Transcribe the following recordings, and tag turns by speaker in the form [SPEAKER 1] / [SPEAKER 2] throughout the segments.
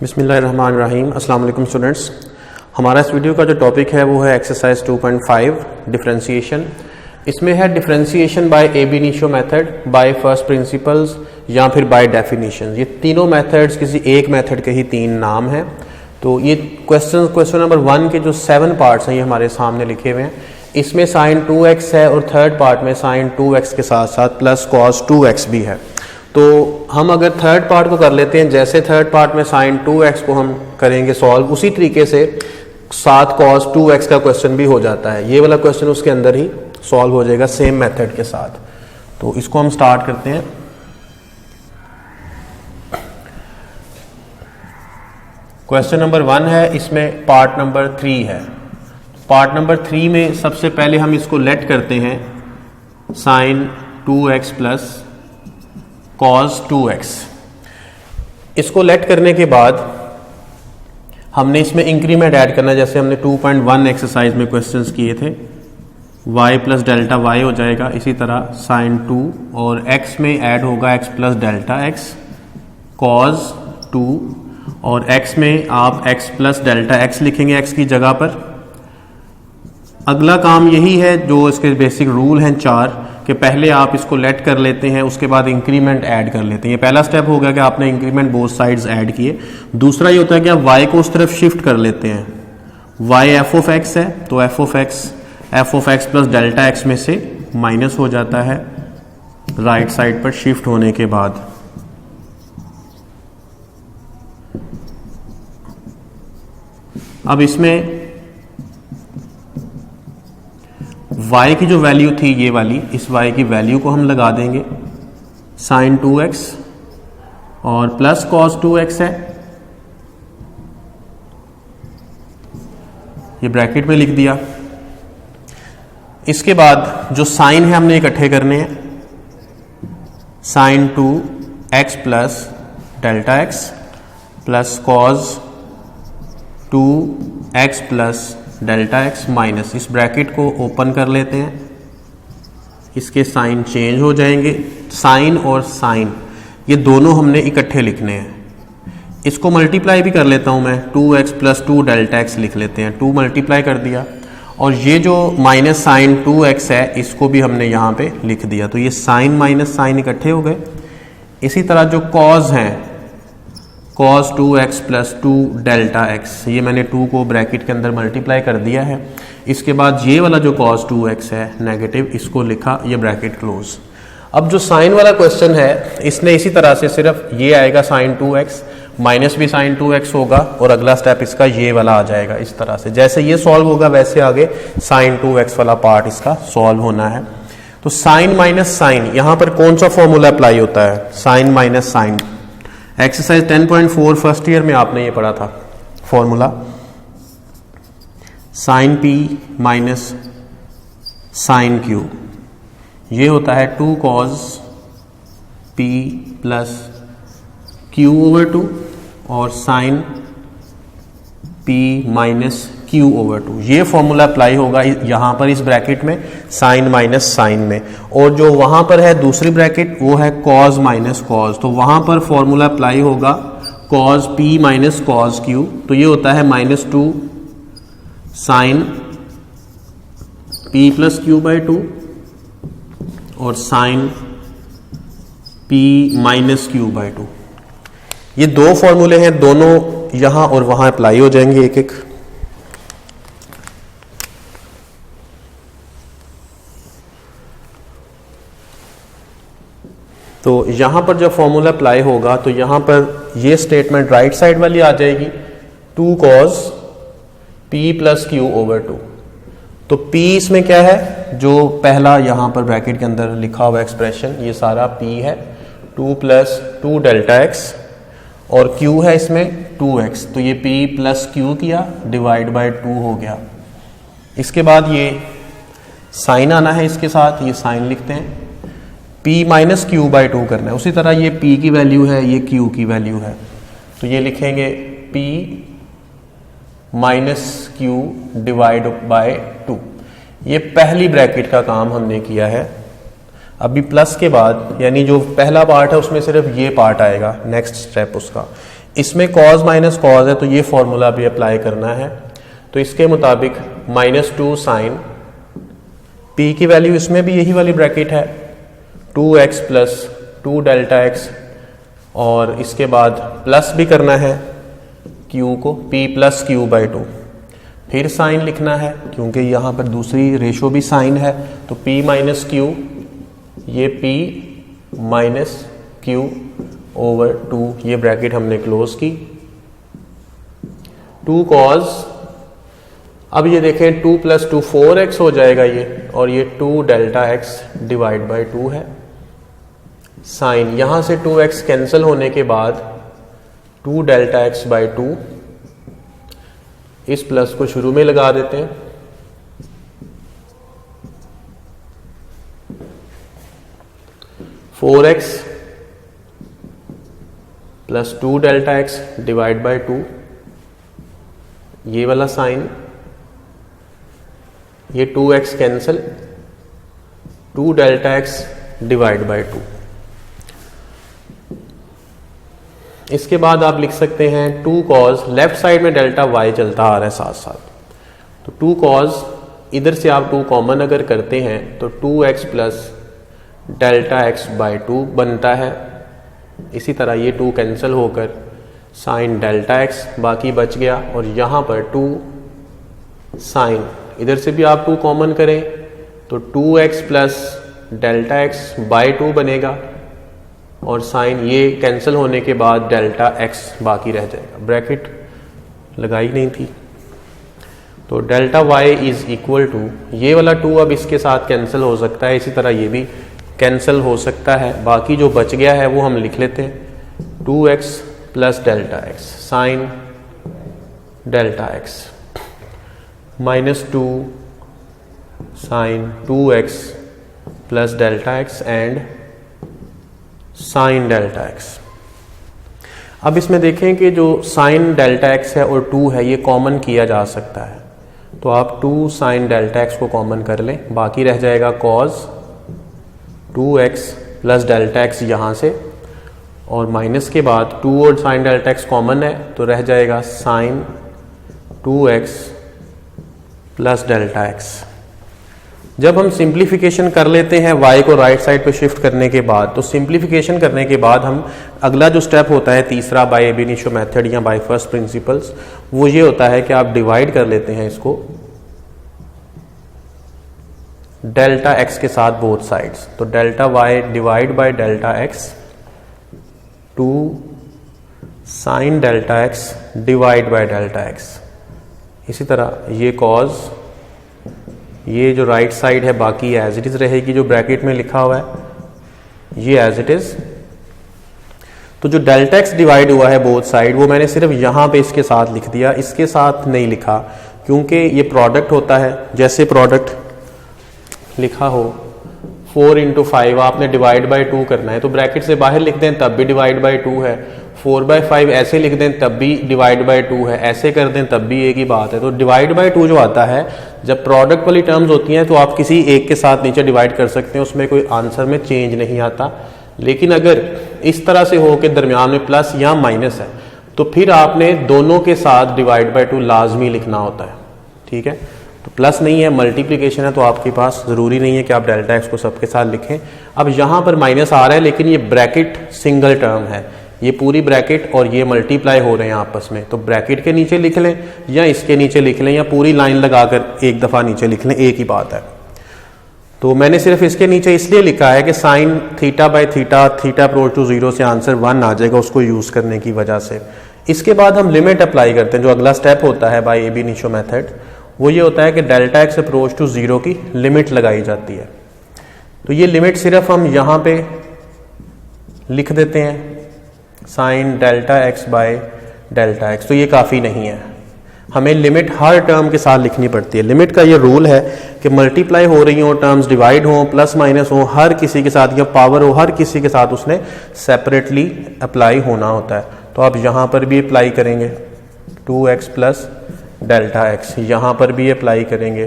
[SPEAKER 1] बिस्मिल्लाहिर्रहमानिर्रहीम। अस्सलाम वालेकुम स्टूडेंट्स। हमारा इस वीडियो का जो टॉपिक है वो है एक्सरसाइज 2.5 डिफरेंशिएशन। इसमें है differentiation by ab initio method, by first principles या फिर बाय डेफिनेशन। ये तीनों मेथड्स किसी एक मेथड के ही तीन नाम हैं। तो ये क्वेश्चन नंबर 1 के जो 7 पार्ट्स हैं ये हमारे सामने लिखे हुए हैं। इसमें साइन 2x है और थर्ड पार्ट में साइन 2x के साथ साथ प्लस कॉस 2x भी है। तो हम अगर थर्ड पार्ट को कर लेते हैं, जैसे थर्ड पार्ट में साइन 2x को हम करेंगे सॉल्व, उसी तरीके से साथ कॉस 2x का क्वेश्चन भी हो जाता है। ये वाला क्वेश्चन उसके अंदर ही सॉल्व हो जाएगा सेम मेथड के साथ। तो इसको हम स्टार्ट करते हैं। क्वेश्चन नंबर 1 है, इसमें पार्ट नंबर 3 है। पार्ट नंबर 3 में सबसे पहले हम इसको लेट करते हैं sine 2x plus cos 2x। इसको लेट करने के बाद हमने इसमें इंक्रीमेंट ऐड करना, जैसे हमने 2.1 एक्सरसाइज में क्वेश्चंस किए थे। y प्लस डेल्टा y हो जाएगा। इसी तरह साइन 2 और x में ऐड होगा x plus delta x cos 2 और x में आप x प्लस डेल्टा x लिखेंगे x की जगह पर। अगला काम यही है जो इसके बेसिक रूल हैं 4 कि पहले आप इसको लेट कर लेते हैं, उसके बाद इंक्रीमेंट ऐड कर लेते हैं। ये पहला स्टेप हो गया कि आपने इंक्रीमेंट बोथ साइड्स ऐड किए। दूसरा ये होता है कि आप y को उस तरफ शिफ्ट कर लेते हैं। y f ऑफ x है तो f of x plus delta x में से माइनस हो जाता है राइट साइड पर शिफ्ट होने के बाद। अब इसमें y की जो वैल्यू थी ये वाली, इस y की वैल्यू को हम लगा देंगे साइन 2x और प्लस cos 2x है, ये ब्रैकेट में लिख दिया। इसके बाद जो साइन है हमने इकट्ठे करने हैं, sine 2x plus delta x plus cos 2x plus delta x minus, इस ब्रैकेट को ओपन कर लेते हैं। इसके साइन चेंज हो जाएंगे। साइन और साइन ये दोनों हमने इकट्ठे लिखने हैं। इसको मल्टीप्लाई भी कर लेता हूं मैं, 2x प्लस 2 डेल्टा x लिख लेते हैं। 2 मल्टीप्लाई कर दिया और ये जो माइनस साइन 2x है इसको भी हमने यहाँ पे लिख दिया। तो ये साइन माइनस साइन इकट्ठे हो गए। इसी तरह जो कॉज हैं, cos 2x plus 2 delta x, ये मैंने 2 को ब्रैकेट के अंदर मल्टीप्लाई कर दिया है। इसके बाद ये वाला जो cos 2x है नेगेटिव, इसको लिखा, ये ब्रैकेट क्लोज। अब जो साइन वाला क्वेश्चन है इसने इसी तरह से सिर्फ ये आएगा साइन 2x माइनस भी साइन 2x होगा और अगला स्टेप इसका ये वाला आ जाएगा। इस तरह से जैसे ये सॉल्व होगा वैसे आगे साइन 2x वाला पार्ट इसका सॉल्व होना है। तो साइन माइनस साइन, यहां पर कौन सा फॉर्मूला अप्लाई होता है? Sine minus sine. Exercise 10.4 first year में आपने ये पढ़ा था formula, sine p minus sine q। ये होता है 2 cos p plus q over 2 और sine p minus q over 2। ये फॉर्मूला अप्लाई होगा यहां पर इस ब्रैकेट में साइन माइनस साइन में, और जो वहां पर है दूसरी ब्रैकेट वो है cos माइनस cos। तो वहां पर फॉर्मूला अप्लाई होगा cos p minus cos q। तो ये होता है -2 sine p plus q by 2 और sine p minus q by 2। ये दो फॉर्मूले हैं, दोनों यहां और वहां अप्लाई हो जाएंगे एक एक। तो यहां पर जब फॉर्मूला अप्लाई होगा तो यहां पर ये स्टेटमेंट राइट साइड वाली आ जाएगी, 2 cos p plus q over 2। तो p इसमें क्या है, जो पहला यहां पर ब्रैकेट के अंदर लिखा हुआ एक्सप्रेशन ये सारा p है, 2 प्लस 2 डेल्टा x और q है इसमें 2x। तो ये p प्लस q किया डिवाइड बाय 2 हो गया। इसके बाद ये साइन आना है, इसके साथ ये साइन लिखते हैं, p माइनस क्यू बाई 2 करना है। उसी तरह ये p की वैल्यू है, ये q की वैल्यू है, तो ये लिखेंगे p minus Q divide by 2। ये पहली ब्रैकेट का काम हमने किया है। अभी प्लस के बाद यानी जो पहला पार्ट है उसमें सिर्फ ये पार्ट आएगा, नेक्स्ट स्टेप उसका। इसमें कॉज माइनस कॉज है तो ये फॉर्मूला भी अप्लाई करना है। तो इसके मुताबिक -2 साइन, p की वैल्यू इसमें भी यही वाली ब्रैकेट है 2x प्लस 2 डेल्टा x, और इसके बाद प्लस भी करना है q को, p प्लस क्यू बाई 2, फिर साइन लिखना है क्योंकि यहाँ पर दूसरी रेशो भी साइन है, तो p माइनस क्यू, ये p माइनस क्यू ओवर 2, ये ब्रैकेट हमने क्लोज की। 2 कॉज, अब ये देखें 2 प्लस 2 4x हो जाएगा ये, और ये 2 डेल्टा x डिवाइड बाई 2 है। साइन, यहां से 2x कैंसिल होने के बाद 2 डेल्टा x बाई 2, इस प्लस को शुरू में लगा देते हैं, four x plus 2 delta x divide by 2, ये वाला साइन, ये 2x cancel, 2 delta x divide by 2। इसके बाद आप लिख सकते हैं 2 कॉज, लेफ्ट साइड में डेल्टा y चलता आ रहा है साथ साथ, तो 2 कॉज, इधर से आप 2 कॉमन अगर करते हैं तो 2x plus delta x by 2 बनता है। इसी तरह ये 2 कैंसिल होकर साइन डेल्टा x बाकी बच गया, और यहाँ पर 2 साइन, इधर से भी आप 2 कॉमन करें तो 2x plus delta x by 2 बनेगा, और साइन ये कैंसिल होने के बाद डेल्टा x बाकी रह जाएगा, ब्रैकेट लगाई नहीं थी। तो delta y is equal to, ये वाला 2 अब इसके साथ कैंसिल हो सकता है, इसी तरह ये भी कैंसिल हो सकता है, बाकी जो बच गया है वो हम लिख लेते हैं 2x plus delta x sine delta x minus 2 sine 2x plus delta x and sine delta x। अब इसमें देखें कि जो साइन डेल्टा x है और 2 है ये कॉमन किया जा सकता है, तो आप 2 साइन डेल्टा x को कॉमन कर लें, बाकी रह जाएगा cause 2x plus delta x यहाँ से, और माइनस के बाद 2 और साइन डेल्टा x कॉमन है तो रह जाएगा sign 2x plus delta x। जब हम सिंप्लीफिकेशन कर लेते हैं y को राइट साइड पे शिफ्ट करने के बाद, तो सिंप्लीफिकेशन करने के बाद हम अगला जो स्टेप होता है तीसरा बाय एब इनिशियो मेथड या बाय फर्स्ट प्रिंसिपल्स, वो ये होता है कि आप डिवाइड कर लेते हैं इसको डेल्टा x के साथ बोथ साइड्स, तो delta y divide by delta x 2 sign delta x divide by delta x। इसी तरह ये कॉज, ये जो राइट साइड है बाकी एज इट इज रहेगी, जो ब्रैकेट में लिखा हुआ है ये एज इट इज। तो जो डेल्टा x डिवाइड हुआ है बोथ साइड वो मैंने सिर्फ यहां पे इसके साथ लिख दिया, इसके साथ नहीं लिखा क्योंकि ये प्रोडक्ट होता है, जैसे प्रोडक्ट लिखा हो 4 इंटू 5 आपने डिवाइड बाई 2 करना है तो ब्रैकेट से बाहर लिख दें तब भी डिवाइड बाई 2 है, 4/5 ऐसे लिख दें तब भी डिवाइड बाई 2 है, ऐसे कर दें तब भी एक ही बात है। तो डिवाइड बाई 2 जो आता है जब प्रोडक्ट वाली टर्म्स होती हैं तो आप किसी एक के साथ नीचे डिवाइड कर सकते हैं, उसमें कोई आंसर में चेंज नहीं आता। लेकिन अगर इस तरह से हो कि दरमियान में प्लस या माइनस है तो फिर आपने दोनों के साथ डिवाइड बाई 2 लाजमी लिखना होता है, ठीक है। तो प्लस नहीं है, मल्टीप्लिकेशन है, तो आपके पास ज़रूरी नहीं है कि आप डेल्टा एक्स को सबके साथ लिखें। अब यहाँ पर माइनस आ रहा है लेकिन ये ब्रैकेट सिंगल टर्म है, ये पूरी ब्रैकेट और ये मल्टीप्लाई हो रहे हैं आपस में, तो ब्रैकेट के नीचे लिख लें या इसके नीचे लिख लें या पूरी लाइन लगाकर एक दफ़ा नीचे लिख लें, एक ही बात है। तो मैंने सिर्फ इसके नीचे इसलिए लिखा है कि sine theta by theta, theta approach to 0 से आंसर 1 आ जाएगा उसको यूज़ करने की वजह से। इसके बाद हम लिमिट अप्लाई करते हैं, जो अगला स्टेप होता है बाय एबी इनिशियो मेथड, वो ये होता है कि डेल्टा एक्स अप्रोच टू 0 की लिमिट लगाई जाती है। तो ये लिमिट सिर्फ हम यहाँ पे लिख देते हैं sign delta x bye delta x, तो ये काफ़ी नहीं है, हमें लिमिट हर टर्म के साथ लिखनी पड़ती है। लिमिट का ये रूल है कि मल्टीप्लाई हो रही हो, टर्म्स डिवाइड हो, प्लस माइनस हो, हर किसी के साथ या पावर हो, हर किसी के साथ उसने सेपरेटली अप्लाई होना होता है। तो आप यहाँ पर भी अप्लाई करेंगे 2x प्लस डेल्टा एक्स, यहाँ पर भी अप्लाई करेंगे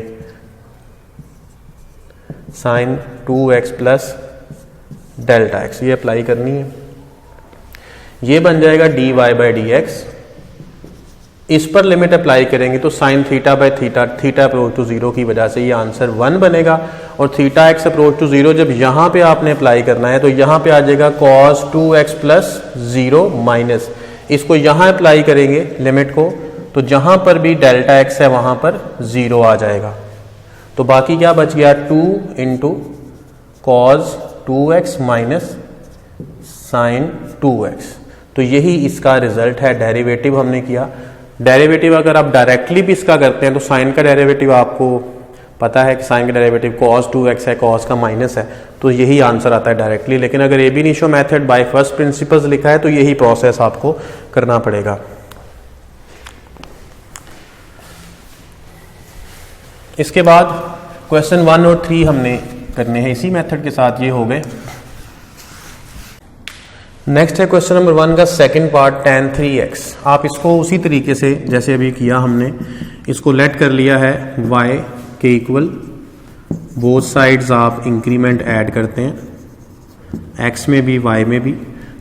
[SPEAKER 1] sine 2x plus delta x, ये अप्लाई करनी है। ये बन जाएगा dy बाई डी एक्स। इस पर लिमिट अप्लाई करेंगे तो sine theta by theta, theta approach to zero की वजह से ये आंसर 1 बनेगा। और theta x approach to zero जब यहाँ पे आपने अप्लाई करना है तो यहाँ पे आ जाएगा cos 2x प्लस 0 माइनस, इसको यहाँ अप्लाई करेंगे लिमिट को, तो जहाँ पर भी डेल्टा एक्स है वहाँ पर 0 आ जाएगा। तो बाकी क्या बच गया 2 into cos 2x minus sign 2x। तो यही इसका रिजल्ट है, डेरिवेटिव हमने किया। डेरिवेटिव अगर आप डायरेक्टली भी इसका करते हैं तो साइन का डेरिवेटिव आपको पता है कि साइन का डेरिवेटिव cos 2x है, cos का माइनस है, तो यही आंसर आता है डायरेक्टली। लेकिन अगर एब initio method by first principles लिखा है तो यही प्रोसेस आपको करना पड़ेगा। इसके बाद क्वेश्चन 1 और 3 हमने करने हैं इसी मेथड के साथ, ये हो गए। नेक्स्ट है क्वेश्चन नंबर 1 का सेकंड पार्ट tan 3x। आप इसको उसी तरीके से जैसे अभी किया हमने, इसको लेट कर लिया है y के इक्वल, बोथ साइड्स आप इंक्रीमेंट ऐड करते हैं x में भी y में भी।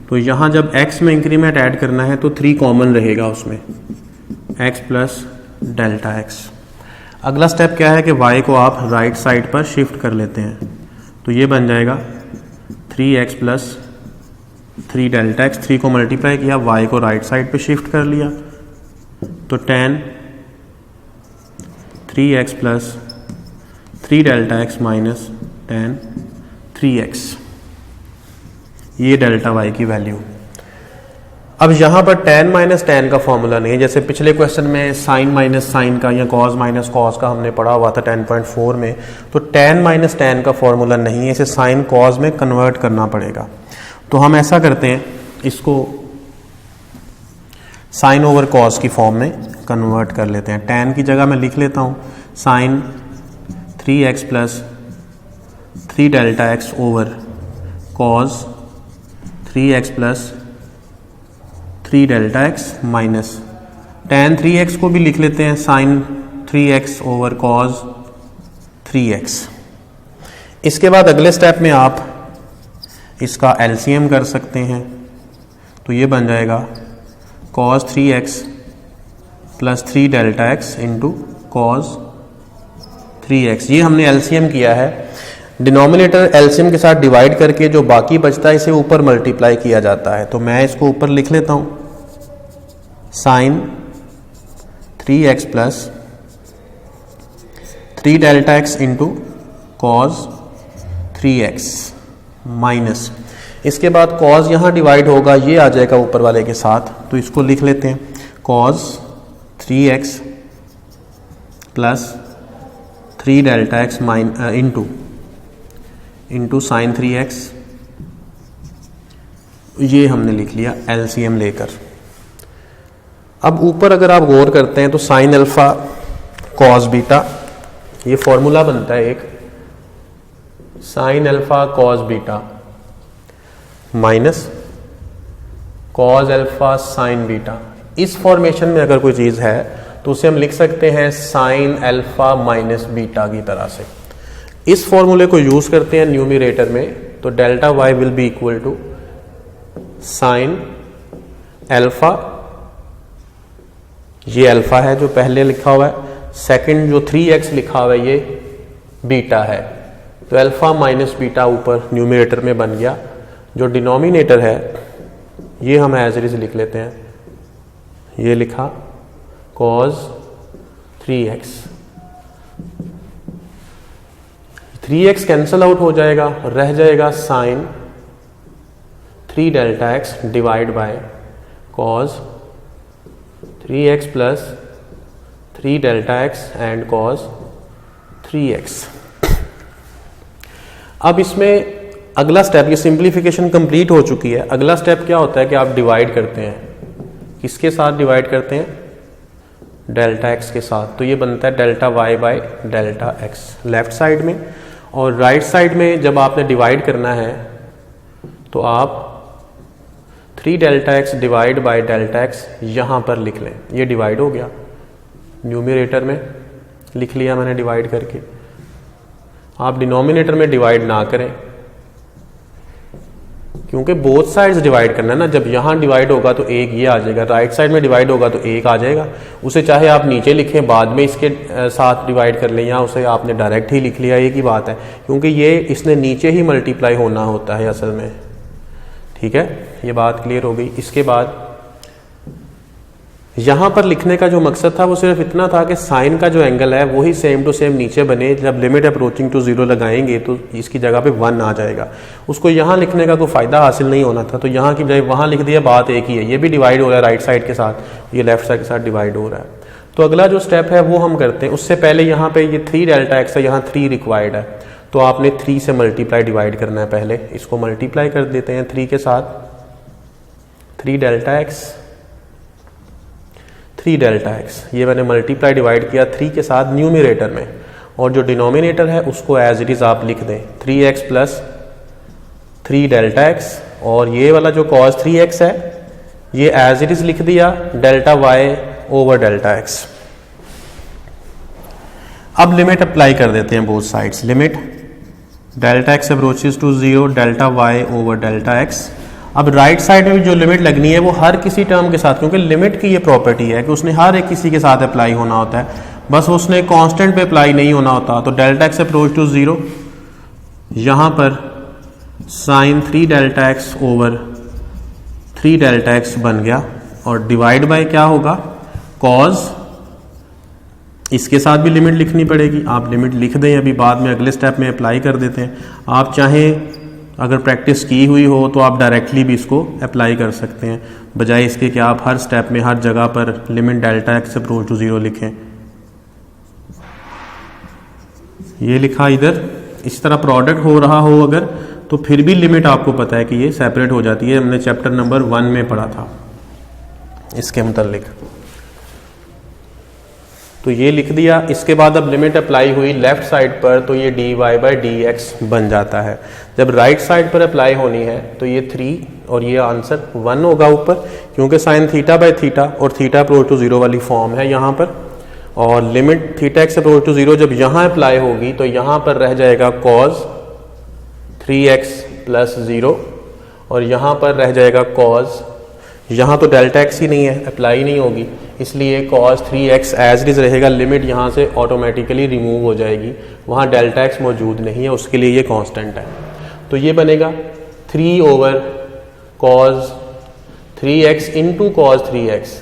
[SPEAKER 1] तो यहाँ जब x में इंक्रीमेंट ऐड करना है तो 3 कॉमन रहेगा उसमें, x प्लस डेल्टा x। अगला स्टेप क्या है कि y को आप राइट साइड पर शिफ्ट कर लेते हैं, तो ये बन जाएगा 3x प्लस 3 डेल्टा x। 3 को मल्टीप्लाई किया, y को राइट साइड पे शिफ्ट कर लिया, तो tan 3x plus 3 delta x minus tan 3x, ये डेल्टा y की वैल्यू। अब यहाँ पर tan माइनस tan का फॉर्मूला नहीं है, जैसे पिछले क्वेश्चन में साइन माइनस साइन का या cos माइनस cos का हमने पढ़ा हुआ था 10.4 में, तो tan माइनस tan का फॉर्मूला नहीं है, इसे साइन cos में कन्वर्ट करना पड़ेगा। तो हम ऐसा करते हैं, इसको साइन ओवर कॉस की फॉर्म में कन्वर्ट कर लेते हैं। tan की जगह मैं लिख लेता हूँ sine 3x plus 3 delta x over cos 3x plus 3 delta x minus tan 3x को भी लिख लेते हैं sign 3x over cos 3x। इसके बाद अगले स्टेप में आप इसका एलसीएम कर सकते हैं, तो ये बन जाएगा cos 3x plus 3 delta x into cos 3x। ये हमने एलसीएम किया है। डिनोमिनेटर एलसीएम के साथ डिवाइड करके जो बाकी बचता है इसे ऊपर मल्टीप्लाई किया जाता है, तो मैं इसको ऊपर लिख लेता हूँ sine 3x plus 3 delta x into cos 3x minus, इसके बाद cos यहाँ डिवाइड होगा, ये आ जाएगा ऊपर वाले के साथ, तो इसको लिख लेते हैं cos 3x plus 3 delta x into sine 3x, ये हमने लिख लिया एलसीएम लेकर। अब ऊपर अगर आप गौर करते हैं तो साइन अल्फा cos बीटा, ये फॉर्मूला बनता है एक, sign alpha cos beta minus cos alpha sine beta. इस फॉर्मेशन में अगर कोई चीज है तो उसे हम लिख सकते हैं साइन अल्फा माइनस बीटा की तरह से। इस फॉर्मूले को यूज करते हैं न्यूमरेटर में, तो delta y will be equal to sine alpha, ये अल्फा है जो पहले लिखा हुआ है, सेकंड जो 3x लिखा हुआ है ये बीटा है, तो अल्फा माइनस बीटा ऊपर न्यूमरेटर में बन गया। जो डिनोमिनेटर है ये हम एज इट इज लिख लेते हैं, ये लिखा cos 3x, 3x cancel out हो जाएगा, रह जाएगा sine 3 delta x divide by cos 3x plus 3 delta x and cos 3x। अब इसमें अगला स्टेप, ये सिंप्लीफिकेशन कंप्लीट हो चुकी है। अगला स्टेप क्या होता है कि आप डिवाइड करते हैं, किसके साथ डिवाइड करते हैं, डेल्टा एक्स के साथ, तो ये बनता है delta y by delta x left side में, और राइट साइड में जब आपने डिवाइड करना है तो आप 3 delta x divide by delta x यहाँ पर लिख लें, ये डिवाइड हो गया, न्यूमरेटर में लिख लिया मैंने डिवाइड करके। आप डिनोमिनेटर में डिवाइड ना करें क्योंकि बोथ साइड्स डिवाइड करना है ना, जब यहाँ डिवाइड होगा तो एक ये आ जाएगा, राइट साइड में डिवाइड होगा तो एक आ जाएगा। उसे चाहे आप नीचे लिखें बाद में इसके साथ डिवाइड कर लें, या उसे आपने डायरेक्ट ही लिख लिया, एक ही बात है, क्योंकि ये इसने नीचे ही मल्टीप्लाई होना होता है असल में। ठीक है, ये बात क्लियर हो गई। इसके बाद यहाँ पर लिखने का जो मकसद था वो सिर्फ इतना था कि साइन का जो एंगल है वही सेम टू सेम नीचे बने। जब लिमिट अप्रोचिंग टू 0 लगाएंगे तो इसकी जगह पे 1 आ जाएगा। उसको यहाँ लिखने का कोई फ़ायदा हासिल नहीं होना था, तो यहाँ की बजाय वहाँ लिख दिया, बात एक ही है। ये भी डिवाइड हो रहा है राइट साइड के साथ, ये लेफ्ट साइड के साथ डिवाइड हो रहा है। तो अगला जो स्टेप है वो हम करते हैं। उससे पहले यहाँ पे ये 3 डेल्टा एक्स है, यहाँ 3 रिक्वायर्ड है, तो आपने 3 से मल्टीप्लाई डिवाइड करना है। पहले इसको मल्टीप्लाई कर देते हैं 3 के साथ, 3 डेल्टा एक्स, 3 डेल्टा एक्स, ये मैंने मल्टीप्लाई डिवाइड किया 3 के साथ न्यूमरेटर में, और जो डिनोमिनेटर है उसको एज इट इज़ आप लिख दें 3x प्लस 3 डेल्टा एक्स, और ये वाला जो cos 3x है ये एज इट इज़ लिख दिया delta y over delta x. अब लिमिट अप्लाई कर देते हैं both sides. Limit delta x approaches to 0 delta y over delta x. अब राइट साइड में भी जो लिमिट लगनी है वो हर किसी टर्म के साथ, क्योंकि लिमिट की ये प्रॉपर्टी है कि उसने हर एक किसी के साथ अप्लाई होना होता है, बस उसने कांस्टेंट पे अप्लाई नहीं होना होता। तो डेल्टा एक्स अप्रोच टू 0, यहाँ पर sine 3 delta x over 3 delta x बन गया, और डिवाइड बाय क्या होगा, कॉज। इसके साथ भी लिमिट लिखनी पड़ेगी, आप लिमिट लिख दें, अभी बाद में अगले स्टेप में अप्लाई कर देते हैं। आप चाहें अगर प्रैक्टिस की हुई हो तो आप डायरेक्टली भी इसको अप्लाई कर सकते हैं, बजाय इसके कि आप हर स्टेप में हर जगह पर limit delta x approach to 0 लिखें। ये लिखा इधर, इस तरह प्रोडक्ट हो रहा हो अगर, तो फिर भी लिमिट आपको पता है कि ये सेपरेट हो जाती है। हमने चैप्टर नंबर 1 में पढ़ा था इसके मुतालिक। तो ये लिख दिया। इसके बाद अब लिमिट अप्लाई हुई लेफ्ट साइड पर, तो ये dy बाई dx बन जाता है। जब राइट साइड पर अप्लाई होनी है तो ये 3 और ये आंसर 1 होगा ऊपर, क्योंकि साइन थीटा बाई थीटा और थीटा अप्रोच टू 0 वाली फॉर्म है यहाँ पर। और limit theta x approach to 0 जब यहाँ अप्लाई होगी तो यहाँ पर रह जाएगा cos 3x प्लस 0, और यहाँ पर रह जाएगा cos, यहाँ तो डेल्टा एक्स ही नहीं है, अप्लाई नहीं होगी, इसलिए cos 3x as it is रहेगा। लिमिट यहाँ से ऑटोमेटिकली रिमूव हो जाएगी, वहाँ डेल्टा एक्स मौजूद नहीं है, उसके लिए ये कांस्टेंट है। तो ये बनेगा 3 over cos 3x into cos 3x।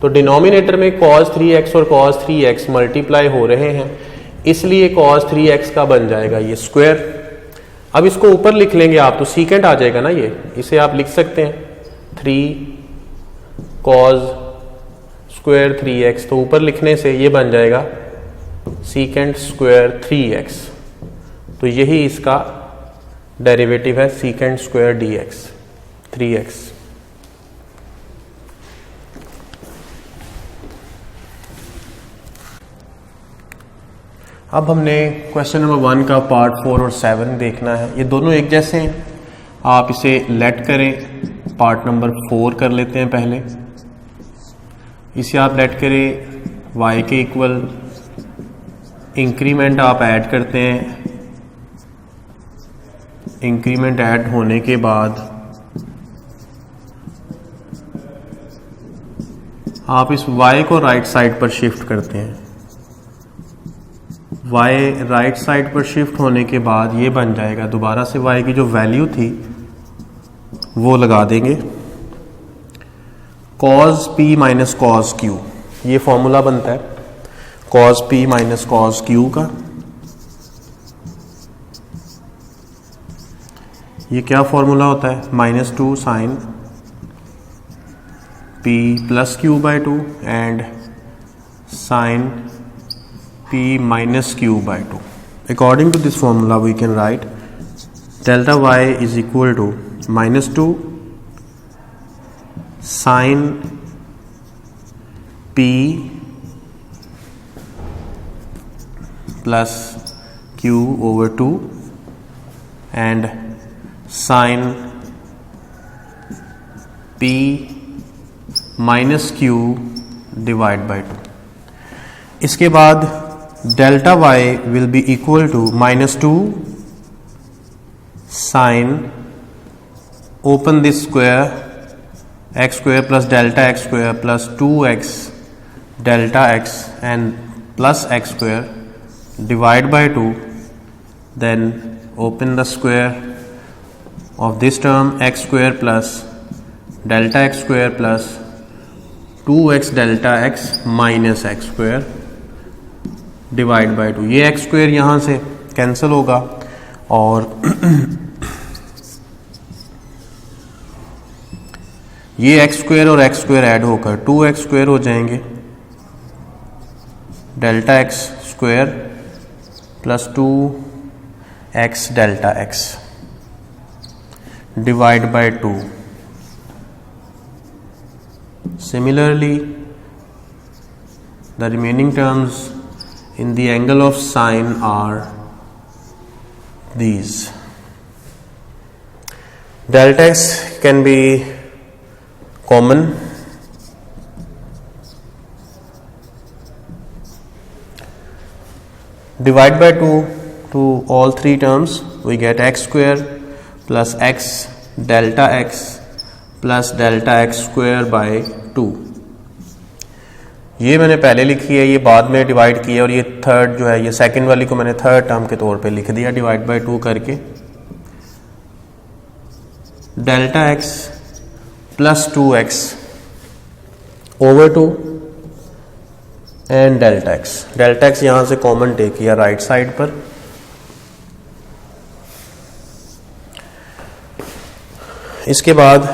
[SPEAKER 1] तो डिनोमिनेटर में cos 3x और cos 3x मल्टीप्लाई हो रहे हैं, इसलिए cos 3x का बन जाएगा ये स्क्वायर। अब इसको ऊपर लिख लेंगे आप, तो सीकेंट आ जाएगा ना, ये इसे आप लिख सकते हैं 3 cos स्क्वायर 3x, तो ऊपर लिखने से ये बन जाएगा सीकेंट स्क्वायर 3x। तो यही इसका डेरिवेटिव है, सीकेंट स्क्वायर dx 3x। अब हमने क्वेश्चन नंबर 1 का पार्ट 4 और 7 देखना है। ये दोनों एक जैसे हैं, आप इसे लेट करें, पार्ट नंबर 4 कर लेते हैं पहले। इसे आप लेट करें y के इक्वल, इंक्रीमेंट आप ऐड करते हैं, इंक्रीमेंट ऐड होने के बाद आप इस y को राइट साइड पर शिफ्ट करते हैं। y राइट साइड पर शिफ्ट होने के बाद ये बन जाएगा, दोबारा से y की जो वैल्यू थी वो लगा देंगे, cos p minus cos q, ये फॉर्मूला बनता है cos p minus cos q का। ये क्या फॉर्मूला होता है, -2 sine p plus q by 2 and sine p minus q by 2. According to this formula we can write delta y is equal to -2 sin p plus q over 2 and sin p minus q divide by 2. इसके बाद delta y will be equal to -2 sine open this square, x square plus delta x square plus 2x delta x and plus x square, divide by 2, then open the square of this term x square plus delta x square plus 2x delta x minus x square divide by 2। ये x square यहाँ से cancel होगा और ये x square और x square add होकर 2x square हो जाएंगे, delta x square plus 2x delta x divide by 2। Similarly, the remaining terms in the angle of sine are these. Delta x can be common. Divide by 2 to all three terms, we get x square plus x delta x plus delta x square by 2। ये मैंने पहले लिखी है, ये बाद में divide किया और ये थर्ड जो है, ये सेकंड वाली को मैंने थर्ड टर्म के तौर पे लिख दिया डिवाइड बाय 2 करके। Delta x plus 2x over 2 and delta x यहां से कॉमन टेक किया राइट साइड पर। इसके बाद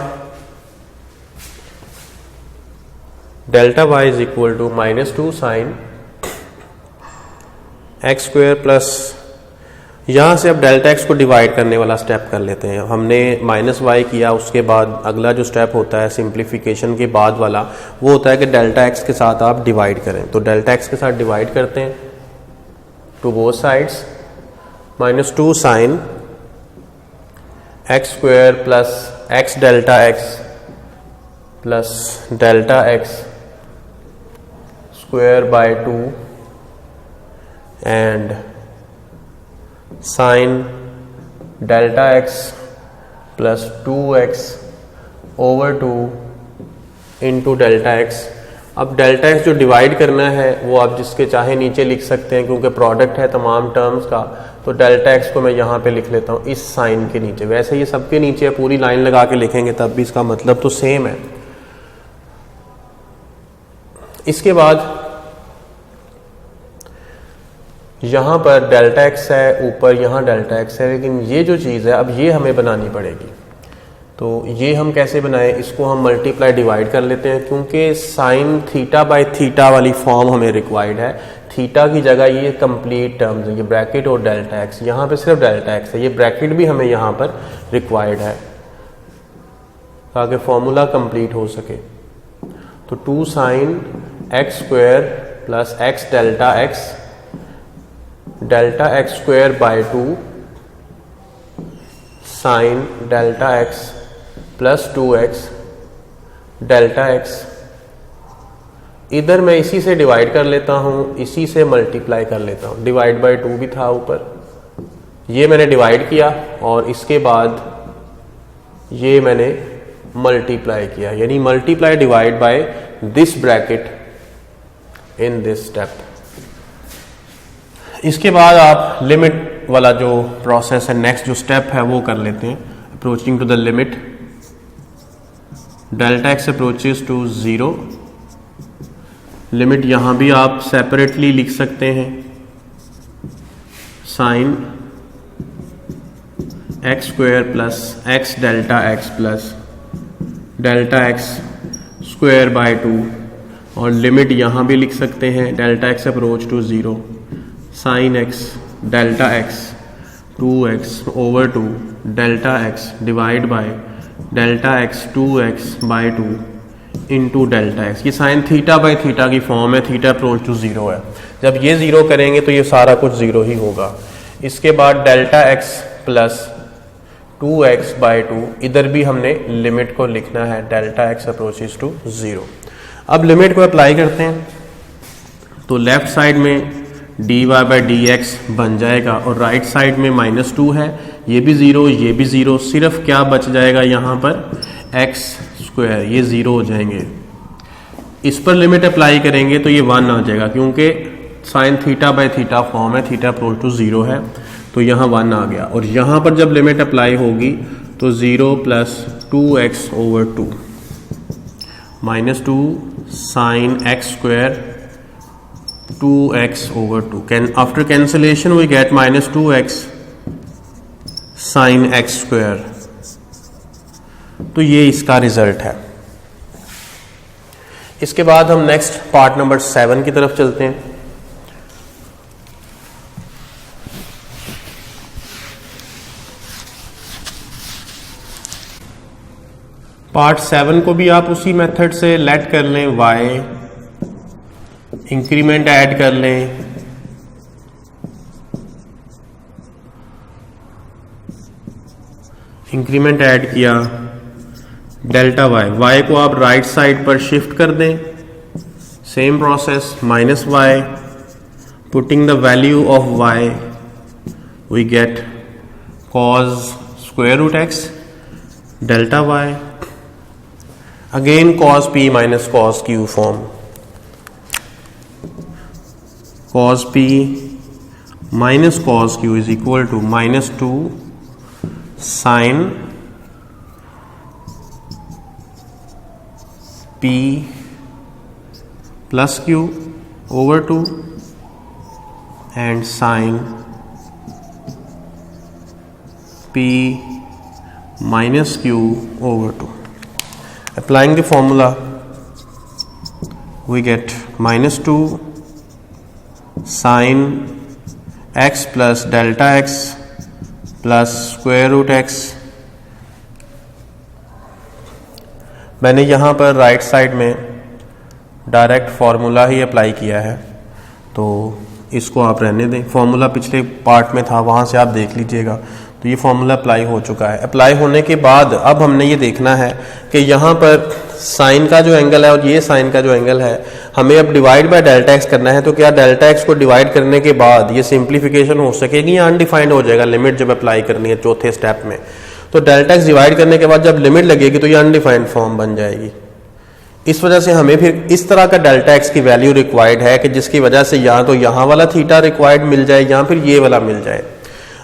[SPEAKER 1] delta y is equal to -2 sine x square plus, यहां से अब डेल्टा एक्स को डिवाइड करने वाला स्टेप कर लेते हैं। हमने -y किया, उसके बाद अगला जो स्टेप होता है सिंप्लीफिकेशन के बाद वाला, वो होता है कि डेल्टा एक्स के साथ आप डिवाइड करें। तो डेल्टा एक्स के साथ डिवाइड करते हैं to both sides, -2 sine x square plus x delta x plus delta x square by 2 and sine delta x plus 2x over 2 into delta x. अब डेल्टा एक्स जो divide करना है वो आप जिसके चाहे नीचे लिख सकते हैं, क्योंकि प्रोडक्ट है तमाम टर्म्स का। तो डेल्टा एक्स को मैं यहाँ पे लिख लेता हूँ इस साइन के नीचे। वैसे ये सबके नीचे है, पूरी लाइन लगा के लिखेंगे तब भी इसका मतलब तो सेम है। इसके बाद यहां पर डेल्टा एक्स है, ऊपर यहां डेल्टा एक्स है, लेकिन ये जो चीज़ है अब ये हमें बनानी पड़ेगी। तो ये हम कैसे बनाएं, इसको हम मल्टीप्लाई डिवाइड कर लेते हैं, क्योंकि साइन थीटा बाय थीटा वाली फॉर्म हमें रिक्वायर्ड है। थीटा की जगह ये कंप्लीट टर्म्स है, ये ब्रैकेट और डेल्टा एक्स, यहाँ पे सिर्फ डेल्टा एक्स है, ये ब्रैकेट भी हमें यहाँ पर रिक्वायर्ड है ताकि फॉर्मूला कंप्लीट हो सके। तो 2 sine x square plus x delta x square by 2 sign delta x plus 2x delta x. इधर मैं इसी से डिवाइड कर लेता हूं, इसी से मल्टीप्लाई कर लेता हूं। डिवाइड बाय 2 भी था ऊपर, ये मैंने डिवाइड किया और इसके बाद ये मैंने मल्टीप्लाई किया, यानी multiply divide by this bracket in this step. इसके बाद आप लिमिट वाला जो प्रोसेस है, नेक्स्ट जो स्टेप है वो कर लेते हैं। Approaching to the limit, delta x approaches to 0। Limit यहां भी आप सेपरेटली लिख सकते हैं, sine x square plus x delta x plus delta x square by 2, और लिमिट यहां भी लिख सकते हैं delta x approach to 0 sine x delta x 2x over 2 delta x divide by delta x 2x by 2 into delta x. ये sine theta by theta की form है, theta approach to 0 है। जब ये 0 करेंगे तो ये सारा कुछ 0 ही होगा। इसके बाद delta x plus 2x by 2, इधर भी हमने लिमिट को लिखना है डेल्टा एक्स अप्रोचेस टू 0। अब लिमिट को अप्लाई करते हैं तो लेफ्ट साइड में dy बाई डी एक्स बन जाएगा और राइट साइड में -2 है, ये भी 0, ये भी 0, सिर्फ क्या बच जाएगा यहाँ पर एक्स स्क्वायर, ये 0 हो जाएंगे। इस पर लिमिट अप्लाई करेंगे तो ये 1 आ जाएगा, क्योंकि sine theta by theta form है, थीटा इक्वल टू 0 है, तो यहाँ 1 आ गया। और यहाँ पर जब लिमिट अप्लाई होगी तो 0 plus 2x/2 -2 sine x square 2x/2 after cancellation we get -2x sine x square. तो ये इसका रिजल्ट है। इसके बाद हम नेक्स्ट पार्ट नंबर 7 की तरफ चलते हैं। पार्ट 7 को भी आप उसी मेथड से लेट कर लें, y इंक्रीमेंट ऐड कर लें, इंक्रीमेंट ऐड किया डेल्टा y को आप राइट साइड पर शिफ्ट कर दें, same process -y, putting the value of y we get cos square root x delta y, again cos p minus cos q form, cos p minus cos q is equal to -2 sine p plus q/2 and sin p minus q/2. Applying the formula we get -2 sin x plus delta x plus square root x। मैंने यहाँ पर right side में direct formula ही apply किया है, तो इसको आप रहने दें। फार्मूला पिछले पार्ट में था, वहाँ से आप देख लीजिएगा। तो ये फार्मूला अप्लाई हो चुका है। अप्लाई होने के बाद अब हमने ये देखना है कि यहाँ पर साइन का जो एंगल है और ये साइन का जो एंगल है, हमें अब डिवाइड बाय डेल्टा एक्स करना है। तो क्या डेल्टा एक्स को डिवाइड करने के बाद ये सिंप्लीफिकेशन हो सकेगी या अनडिफाइंड हो जाएगा लिमिट जब अप्लाई करनी है चौथे स्टेप में। तो डेल्टा एक्स डिवाइड करने के बाद जब लिमिट लगेगी तो ये अनडिफाइंड फॉर्म बन जाएगी। इस वजह से हमें फिर इस तरह का डेल्टा एक्स की वैल्यू रिक्वायर्ड है कि जिसकी वजह से या तो यहाँ वाला थीटा रिक्वायर्ड मिल जाए या फिर ये वाला मिल जाए।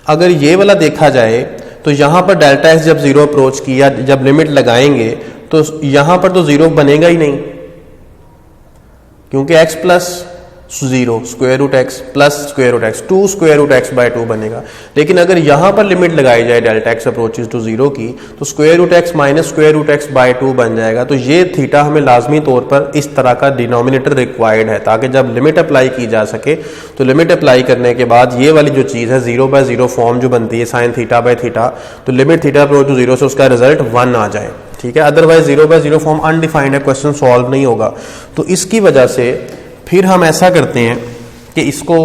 [SPEAKER 1] अगर ये वाला देखा जाए तो यहाँ पर डेल्टा एक्स जब 0 अप्रोच किया, जब लिमिट लगाएंगे तो यहाँ पर तो 0 बनेगा ही नहीं, क्योंकि x plus 0 square root x plus square root x 2 square root x by 2 बनेगा। लेकिन अगर यहाँ पर लिमिट लगाई जाए डेल्टा एक्स अप्रोचेज टू 0 की, तो square root x minus square root x by 2 बन जाएगा। तो ये थीटा हमें लाजमी तौर पर इस तरह का डिनोमिनेटर रिक्वायर्ड है, ताकि जब लिमिट अप्लाई की जा सके तो लिमिट अप्लाई करने के बाद ये वाली जो चीज़ है 0/0 फॉर्म जो बनती है साइन थीटा बाय थीटा, तो लिमिट थीटा अप्रोच टू 0 से उसका रिजल्ट 1 आ जाए। ठीक है, अदरवाइज 0/0 फॉर्म अनडिफाइंड है, क्वेश्चन सॉल्व नहीं होगा। तो इसकी वजह से फिर हम ऐसा करते हैं कि इसको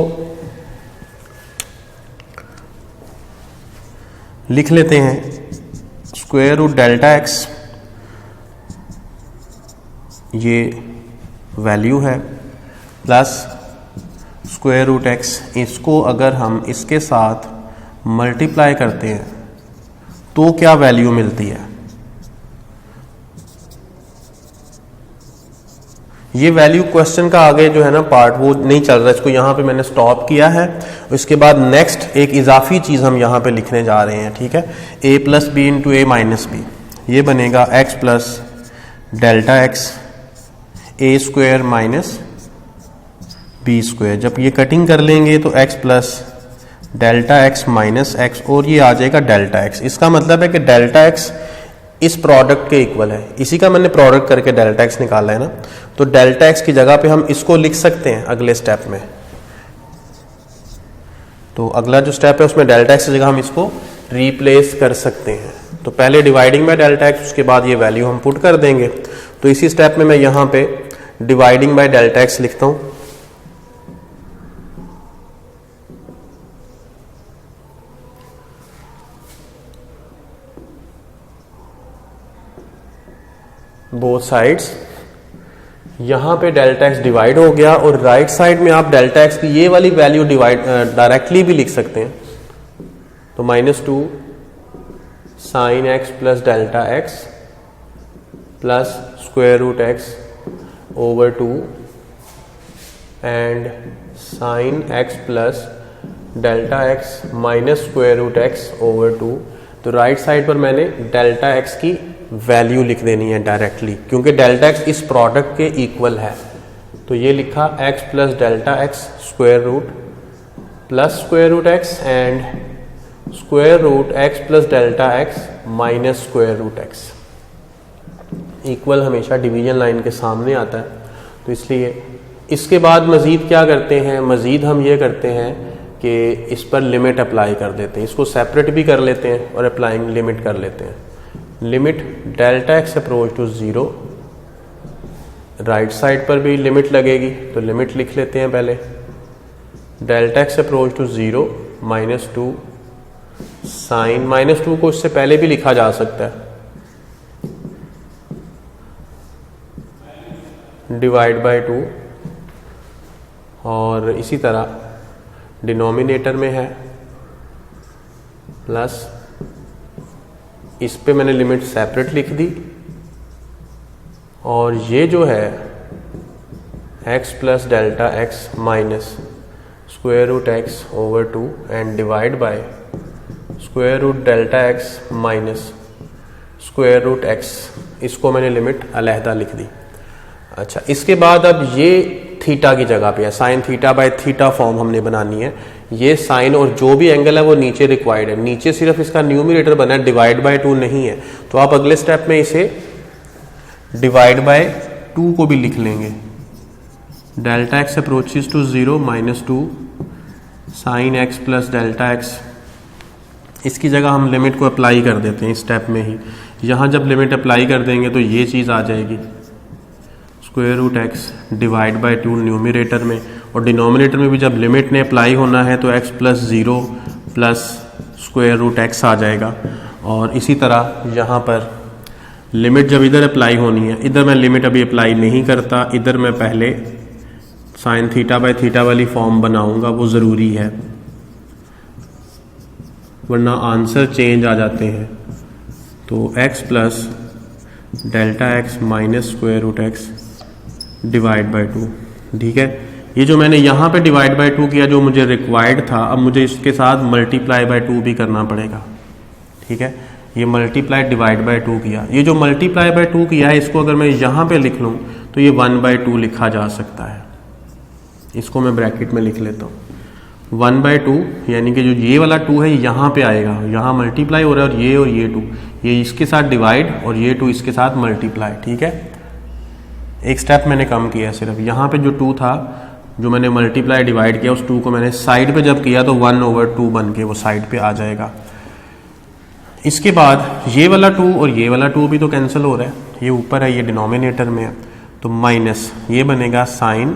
[SPEAKER 1] लिख लेते हैं स्क्वायर रूट डेल्टा एक्स, ये वैल्यू है, प्लस स्क्वायर रूट एक्स। इसको अगर हम इसके साथ मल्टीप्लाई करते हैं तो क्या वैल्यू मिलती है? ये वैल्यू क्वेश्चन का आगे जो है ना पार्ट वो नहीं चल रहा है, इसको यहाँ पे मैंने स्टॉप किया है। इसके बाद नेक्स्ट एक इजाफी चीज़ हम यहाँ पे लिखने जा रहे हैं। ठीक है, a plus b into a minus b, ये बनेगा x plus delta x a square minus b square. जब ये कटिंग कर लेंगे तो x plus delta x minus x, और ये आ जाएगा डेल्टा एक्स। इसका मतलब है कि डेल्टा एक्स इस प्रोडक्ट के इक्वल है। इसी का मैंने प्रोडक्ट करके डेल्टा एक्स निकाला है ना, तो डेल्टा एक्स की जगह पे हम इसको लिख सकते हैं अगले स्टेप में। तो अगला जो स्टेप है उसमें डेल्टा एक्स की जगह हम इसको रिप्लेस कर सकते हैं। तो पहले डिवाइडिंग बाय डेल्टा एक्स, उसके बाद ये वैल्यू हम पुट कर देंगे। तो इसी स्टेप में मैं यहाँ पे डिवाइडिंग बाय डेल्टा एक्स लिखता हूँ। बोथ साइड्स, यहाँ पे डेल्टा एक्स डिवाइड हो गया, और राइट साइड में आप डेल्टा एक्स की ये वाली वैल्यू डिवाइड डायरेक्टली भी लिख सकते हैं। तो -2 sine x plus delta x plus square root x over 2 and sine x plus delta x minus square root x over 2। तो राइट साइड पर मैंने डेल्टा एक्स की वैल्यू लिख देनी है डायरेक्टली, क्योंकि डेल्टा एक्स इस प्रोडक्ट के इक्वल है। तो ये लिखा x plus delta x square root plus square root x and square root x plus delta x minus square root x. Equal हमेशा डिवीजन लाइन के सामने आता है, तो इसलिए इसके बाद मज़ीद क्या करते हैं, मज़ीद हम ये करते हैं कि इस पर लिमिट अप्लाई कर देते हैं। इसको सेपरेट भी कर लेते हैं और अप्लाइंग लिमिट कर लेते हैं। Limit delta x approach to 0, right side पर भी लिमिट लगेगी, तो लिमिट लिख लेते हैं पहले। Delta x approach to 0 -2 sine -2 को इससे पहले भी लिखा जा सकता है, डिवाइड बाय 2, और इसी तरह डिनोमिनेटर में है प्लस, इस पे मैंने लिमिट सेपरेट लिख दी, और ये जो है x plus delta x minus square root x over 2 and divide by square root delta x minus square root x, इसको मैंने लिमिट अलहदा लिख दी। अच्छा, इसके बाद अब ये थीटा की जगह पे है, sign theta by theta form हमने बनानी है। ये साइन और जो भी एंगल है वो नीचे रिक्वायर्ड है, नीचे सिर्फ इसका न्यूमरेटर बना है, डिवाइड बाय 2 नहीं है। तो आप अगले स्टेप में इसे डिवाइड बाय 2 को भी लिख लेंगे। Delta x approaches to 0 -2 sine x plus delta x, इसकी जगह हम लिमिट को अप्लाई कर देते हैं इस स्टेप में ही। यहाँ जब लिमिट अप्लाई कर देंगे तो ये चीज़ आ जाएगी, square root x divide by 2 numerator में, और डिनोमिनेटर में भी जब लिमिट ने अप्लाई होना है तो x plus 0 plus square root x आ जाएगा। और इसी तरह यहाँ पर लिमिट जब इधर अप्लाई होनी है, इधर मैं लिमिट अभी अप्लाई नहीं करता, इधर मैं पहले साइन थीटा बाय थीटा वाली फॉर्म बनाऊंगा, वो ज़रूरी है, वरना आंसर चेंज आ जाते हैं। तो x plus delta x minus square root x divide by 2, ठीक है। ये जो मैंने यहाँ पे डिवाइड बाय 2 किया जो मुझे रिक्वायर्ड था, अब मुझे इसके साथ मल्टीप्लाई बाय 2 भी करना पड़ेगा, ठीक है। ये मल्टीप्लाई डिवाइड बाय 2 किया, ये जो मल्टीप्लाई बाय 2 किया है इसको अगर मैं यहाँ पे लिख लूँ तो ये 1/2 लिखा जा सकता है। इसको मैं ब्रैकेट में लिख लेता हूँ 1/2, यानी कि जो ये वाला 2 है यहाँ पे आएगा, यहाँ मल्टीप्लाई हो रहा है और ये 2, ये इसके साथ डिवाइड और ये 2 इसके साथ मल्टीप्लाई, ठीक है। एक स्टेप मैंने कम किया सिर्फ, यहाँ पे जो 2 था जो मैंने मल्टीप्लाई डिवाइड किया, उस 2 को मैंने साइड पे जब किया तो 1/2 बन के वो साइड पे आ जाएगा। इसके बाद ये वाला 2 और ये वाला 2 भी तो कैंसिल हो रहा है, ये ऊपर है, ये डिनोमिनेटर में है, तो माइनस ये बनेगा sine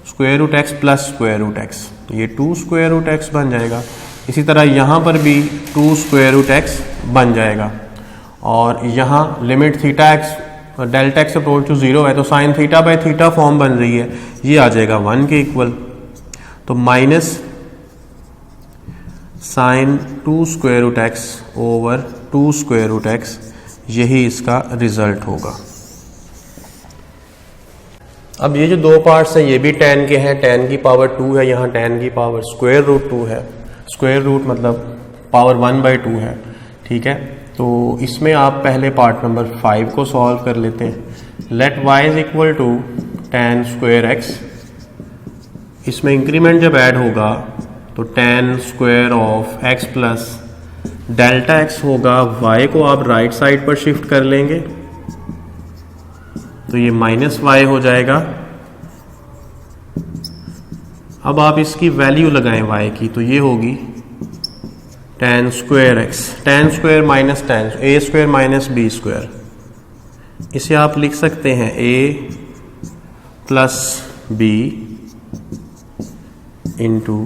[SPEAKER 1] square root x plus square root x, ये 2 स्क्वायर रूट एक्स बन जाएगा। इसी तरह यहाँ पर भी 2 स्क्वायर रूट एक्स बन जाएगा, और यहाँ limit theta x delta x approach to 0 है, तो sine theta by theta form बन रही है, ये आ जाएगा 1 के इक्वल। तो minus sine 2 square root x over 2 square root x, यही इसका रिजल्ट होगा। अब ये जो 2 पार्ट्स हैं ये भी tan के हैं, tan की पावर 2 है, यहाँ tan की पावर स्क्वायर रूट 2 है, स्क्वायर रूट मतलब पावर 1/2 है, ठीक है। तो इसमें आप पहले पार्ट नंबर 5 को सॉल्व कर लेते हैं। Let y is equal to tan square x, इसमें इंक्रीमेंट जब ऐड होगा तो tan square of x plus delta x होगा, y को आप राइट साइड पर शिफ्ट कर लेंगे तो ये -y हो जाएगा। अब आप इसकी वैल्यू लगाएं y की, तो ये होगी tan square x, tan square minus tan, a square minus b square, इसे आप लिख सकते हैं a plus b into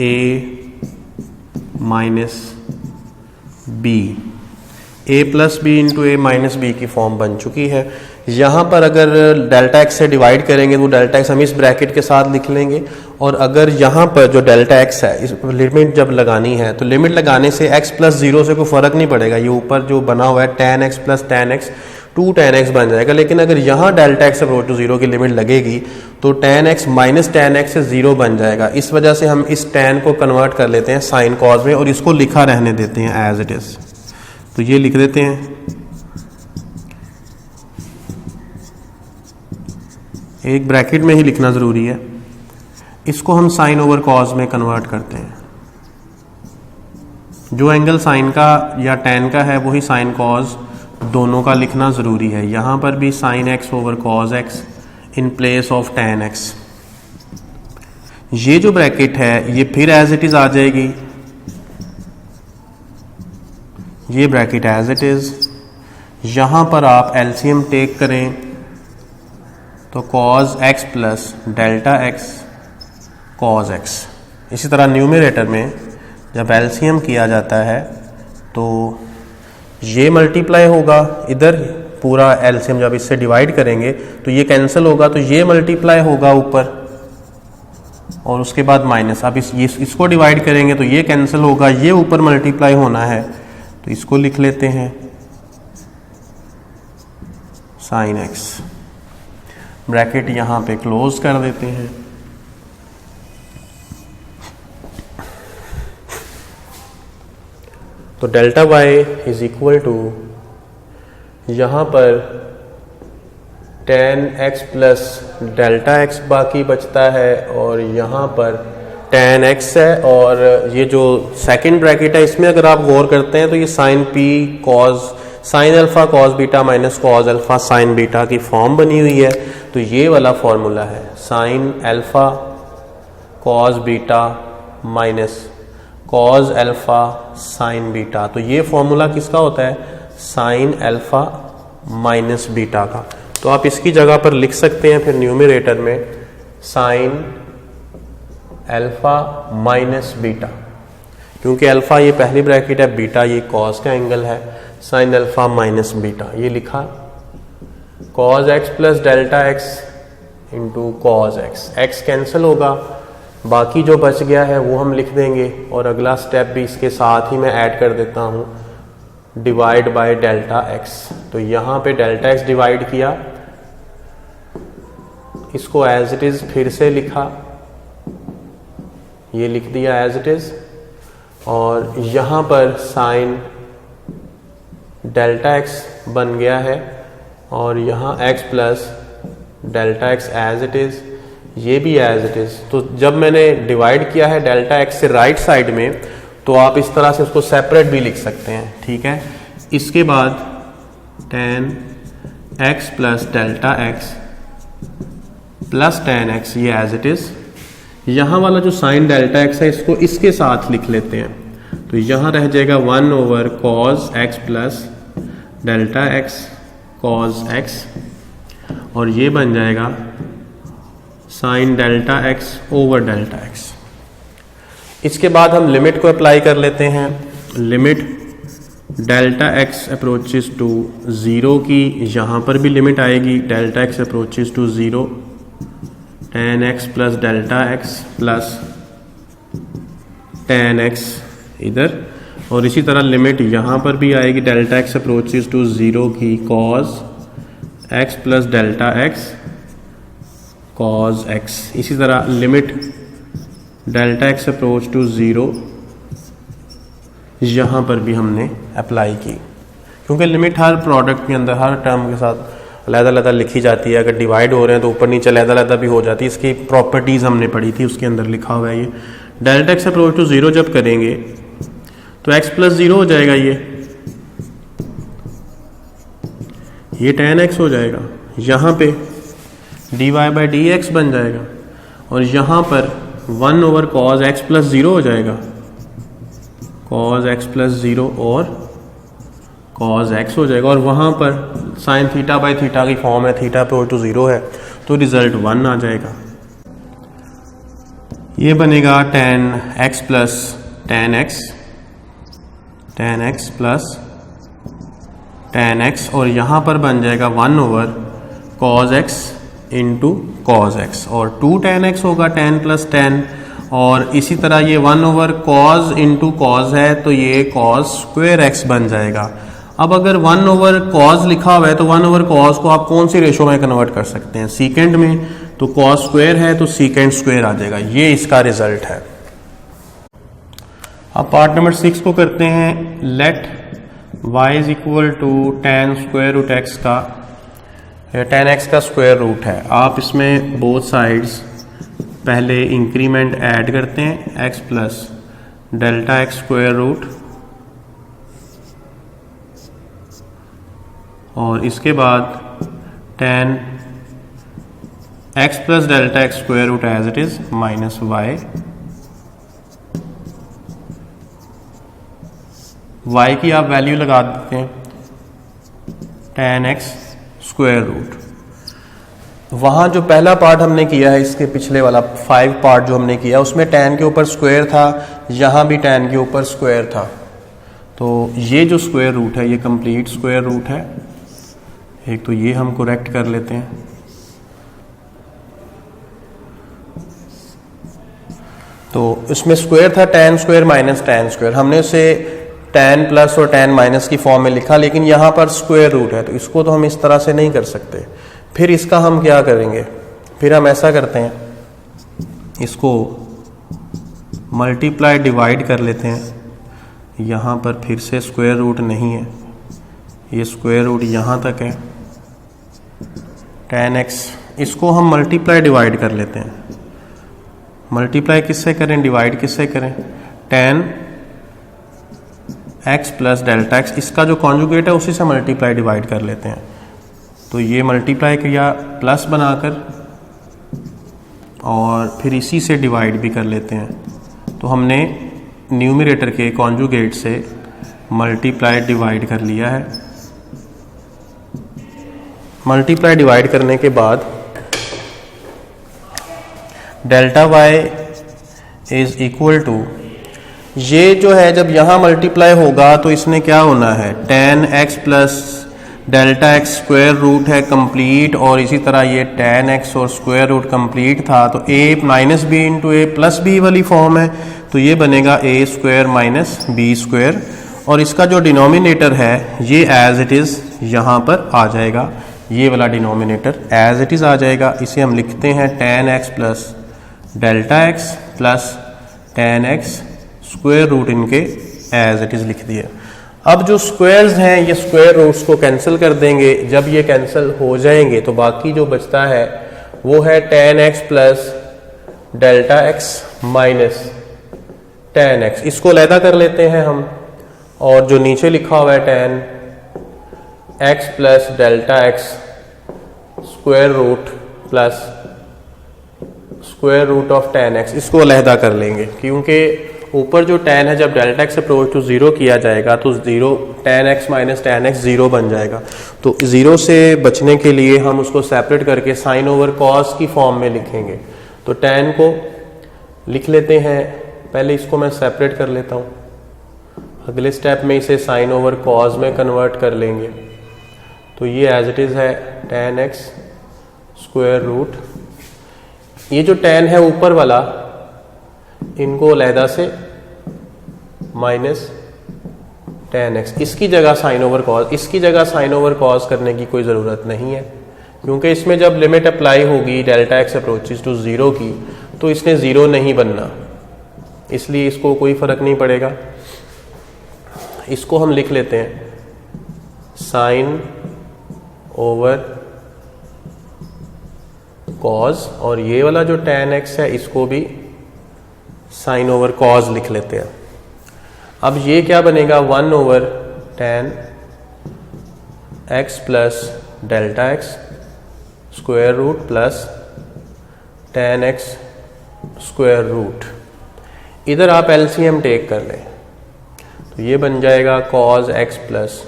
[SPEAKER 1] a minus b, a plus b into a minus b की फॉर्म बन चुकी है। यहाँ पर अगर डेल्टा एक्स से डिवाइड करेंगे तो डेल्टा एक्स हम इस ब्रैकेट के साथ लिख लेंगे और अगर यहाँ पर जो डेल्टा एक्स है, इस लिमिट जब लगानी है तो लिमिट लगाने से x प्लस 0 से कोई फ़र्क नहीं पड़ेगा, ये ऊपर जो बना हुआ है tan x plus tan x 2 tan x बन जाएगा। लेकिन अगर यहाँ डेल्टा एक्स अप्रोच टू 0 की लिमिट लगेगी तो tan x minus tan x से 0 बन जाएगा। इस वजह से हम इस tan को कन्वर्ट कर लेते हैं साइन कॉज में और इसको लिखा रहने देते हैं एज इट इज़। तो ये लिख देते हैं, एक ब्रैकेट में ही लिखना ज़रूरी है। इसको हम साइन ओवर कॉज में कन्वर्ट करते हैं। जो एंगल साइन का या टैन का है वही साइन कॉज दोनों का लिखना ज़रूरी है। यहाँ पर भी sine x over cos x in place of tan x. ये जो ब्रैकेट है ये फिर एज इट इज़ आ जाएगी, ये ब्रैकेट एज इट इज़। यहाँ पर आप एलसीएम टेक करें तो cause x plus delta x cos x. इसी तरह न्यूमरेटर में जब एलसीएम किया जाता है तो ये मल्टीप्लाई होगा, इधर पूरा एलसीएम जब इससे डिवाइड करेंगे तो ये कैंसिल होगा, तो ये मल्टीप्लाई होगा ऊपर और उसके बाद माइनस। अब इसको डिवाइड करेंगे तो ये कैंसिल होगा, ये ऊपर मल्टीप्लाई होना है, तो इसको लिख लेते हैं साइन एक्स। ब्रैकेट यहाँ पे क्लोज कर देते हैं। तो delta y is equal to, यहाँ पर tan x plus delta x बाकी बचता है और यहाँ पर tan x है। और ये जो सेकंड ब्रैकेट है इसमें अगर आप गौर करते हैं तो ये sine p cos sine alpha cos beta minus cos alpha sine beta की फॉर्म बनी हुई है। तो ये वाला फॉर्मूला है sine alpha cos beta minus cos alpha sine beta. तो ये फॉर्मूला किसका होता है? साइन अल्फा माइनस बीटा का। तो आप इसकी जगह पर लिख सकते हैं फिर न्यूमरेटर में साइन अल्फा माइनस बीटा, क्योंकि अल्फा ये पहली ब्रैकेट है, बीटा ये कॉज का एंगल है। साइन अल्फा माइनस बीटा ये लिखा, cause x plus delta x into cos x. X cancel होगा, बाकी जो बच गया है वो हम लिख देंगे और अगला स्टेप भी इसके साथ ही मैं ऐड कर देता हूँ, डिवाइड बाय डेल्टा एक्स। तो यहाँ पे डेल्टा एक्स डिवाइड किया, इसको एज इट इज़ फिर से लिखा, ये लिख दिया एज इट इज़। और यहाँ पर साइन डेल्टा एक्स बन गया है और यहाँ x plus delta x as it is, ये भी एज इट इज़। तो जब मैंने डिवाइड किया है डेल्टा एक्स से राइट साइड में तो आप इस तरह से उसको सेपरेट भी लिख सकते हैं, ठीक है। इसके बाद tan x plus delta x plus tan x ये एज इट इज़। यहाँ वाला जो साइन डेल्टा एक्स है इसको इसके साथ लिख लेते हैं, तो यहाँ रह जाएगा 1 over cos x plus delta x cos x और ये बन जाएगा sine delta x over delta x. इसके बाद हम लिमिट को अप्लाई कर लेते हैं। Limit delta x approaches to 0 की यहाँ पर भी लिमिट आएगी, delta x approaches to 0 tan x plus delta x plus tan x इधर, और इसी तरह लिमिट यहाँ पर भी आएगी डेल्टा एक्स अप्रोचेस टू 0 की cos x plus delta x cos x। इसी तरह limit delta x approach to 0 यहाँ पर भी हमने अप्लाई की, क्योंकि लिमिट हर प्रोडक्ट के अंदर हर टर्म के साथ अलग-अलग लिखी जाती है। अगर डिवाइड हो रहे हैं तो ऊपर नीचे अलग-अलग भी हो जाती है। इसकी प्रॉपर्टीज़ हमने पढ़ी थी, उसके अंदर लिखा हुआ है ये डेल्टा एक्स अप्रोच टू 0 जब करेंगे तो x प्लस 0 हो जाएगा, ये tan x हो जाएगा, यहाँ पे dy बाई डी एक्स बन जाएगा और यहाँ पर 1 ओवर कॉज एक्स प्लस 0 हो जाएगा, कॉज एक्स प्लस 0 और कॉज एक्स हो जाएगा। और वहाँ पर साइन थीटा बाई थीटा की फॉर्म है, थीटा पे टू 0 है तो रिजल्ट 1 आ जाएगा। ये बनेगा tan x plus tan x plus tan x और यहाँ पर बन जाएगा 1 over cos x into cos x, और 2 tan x होगा 10 प्लस 10, और इसी तरह ये 1 ओवर कॉज इंटू कॉज है तो ये कॉज स्क्वेयर एक्स बन जाएगा। अब अगर 1 ओवर कॉज लिखा हुआ है तो 1 ओवर कॉज को आप कौन सी रेशो में कन्वर्ट कर सकते हैं, सीकेंड में, तो कॉज स्क्वेयर है तो सीकेंड स्क्वेयर आ जाएगा। ये इसका रिजल्ट है। अब पार्ट नंबर 6 को करते हैं। Let y is equal to tan square root x का, tan x का स्क्वायर रूट है। आप इसमें बोथ साइड्स पहले इंक्रीमेंट ऐड करते हैं, x plus delta x square root, और इसके बाद tan x plus delta x square root as it is minus y की आप वैल्यू लगा देते हैं tan x स्क्वायर रूट। वहाँ जो पहला पार्ट हमने किया है, इसके पिछले वाला 5 पार्ट जो हमने किया उसमें tan के ऊपर स्क्वायर था, यहाँ भी tan के ऊपर स्क्वायर था, तो ये जो स्क्वायर रूट है ये कंप्लीट स्क्वायर रूट है। एक तो ये हम करेक्ट कर लेते हैं। तो इसमें स्क्वायर था tan square minus tan square, हमने उसे tan प्लस और tan माइनस की फॉर्म में लिखा, लेकिन यहाँ पर स्क्वायर रूट है तो इसको तो हम इस तरह से नहीं कर सकते। फिर इसका हम क्या करेंगे, फिर हम ऐसा करते हैं, इसको मल्टीप्लाई डिवाइड कर लेते हैं। यहाँ पर फिर से स्क्वायर रूट नहीं है, ये स्क्वायर रूट यहाँ तक है। tan x, इसको हम मल्टीप्लाई डिवाइड कर लेते हैं। मल्टीप्लाई किससे करें, डिवाइड किससे करें, tan x plus delta x, इसका जो कॉन्जुगेट है उसी से मल्टीप्लाई डिवाइड कर लेते हैं। तो ये मल्टीप्लाई किया प्लस बनाकर, और फिर इसी से डिवाइड भी कर लेते हैं। तो हमने न्यूमरेटर के कॉन्जुगेट से मल्टीप्लाई डिवाइड कर लिया है। मल्टीप्लाई डिवाइड करने के बाद delta y is equal to, ये जो है जब यहाँ मल्टीप्लाई होगा तो इसने क्या होना है, tan x plus delta x square root है कंप्लीट, और इसी तरह ये tan x और स्क्वायर रूट कंप्लीट था, तो a minus b into a plus b वाली फॉर्म है, तो ये बनेगा a square minus b square, और इसका जो डिनोमिनेटर है ये एज इट इज़ यहाँ पर आ जाएगा, ये वाला डिनोमिनेटर एज इट इज़ आ जाएगा। इसे हम लिखते हैं tan x plus delta x plus tan x square root, इनके एज इट इज़ लिख दिए। अब जो स्क्वायर्स हैं ये स्क्वायर रूट्स को कैंसिल कर देंगे। जब ये कैंसिल हो जाएंगे तो बाकी जो बचता है वो है tan x plus delta x minus tan x, इसको अलहदा कर लेते हैं हम, और जो नीचे लिखा हुआ है tan x plus delta x square root plus square root of tan x, इसको अलहदा कर लेंगे, क्योंकि ऊपर जो tan है जब डेल्टा x अप्रोच टू 0 किया जाएगा तो 0 tan x minus tan x 0 बन जाएगा। तो 0 से बचने के लिए हम उसको सेपरेट करके साइन ओवर कॉस की फॉर्म में लिखेंगे। तो tan को लिख लेते हैं, पहले इसको मैं सेपरेट कर लेता हूँ, अगले स्टेप में इसे साइन ओवर कॉस में कन्वर्ट कर लेंगे। तो ये एज इट इज़ है tan x स्क्वायर रूट, ये जो tan है ऊपर वाला इनको अलहदा से माइनस tan x, इसकी जगह साइन ओवर कॉस, इसकी जगह साइन ओवर कॉस करने की कोई ज़रूरत नहीं है, क्योंकि इसमें जब लिमिट अप्लाई होगी डेल्टा x अप्रोचेस टू 0 की तो इसने 0 नहीं बनना, इसलिए इसको कोई फ़र्क नहीं पड़ेगा। इसको हम लिख लेते हैं साइन ओवर कॉज, और ये वाला जो tan x है इसको भी साइन ओवर कॉज लिख लेते हैं। अब ये क्या बनेगा, 1 over tan x plus delta x square root plus tan x square root. इधर आप एलसीएम टेक कर लें तो ये बन जाएगा cos x plus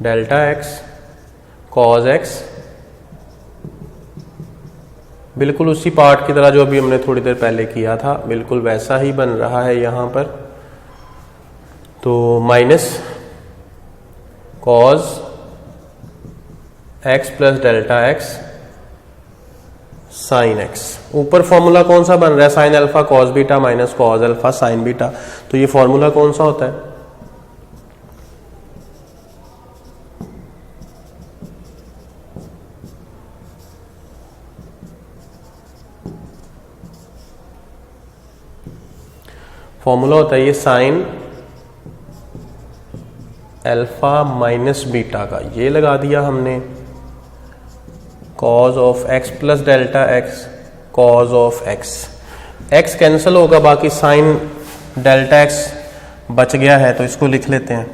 [SPEAKER 1] delta x cos x, बिल्कुल उसी पार्ट की तरह जो अभी हमने थोड़ी देर पहले किया था, बिल्कुल वैसा ही बन रहा है यहाँ पर। तो minus cos x plus delta x sine x. ऊपर फॉर्मूला कौन सा बन रहा है, sine alpha cos beta minus cos alpha sine beta. तो ये फॉर्मूला कौन सा होता है, फॉर्मूला होता है ये साइन अल्फा माइनस बीटा का, ये लगा दिया हमने, cause of x plus delta x cause of x. X cancel होगा, बाकी साइन डेल्टा एक्स बच गया है, तो इसको लिख लेते हैं।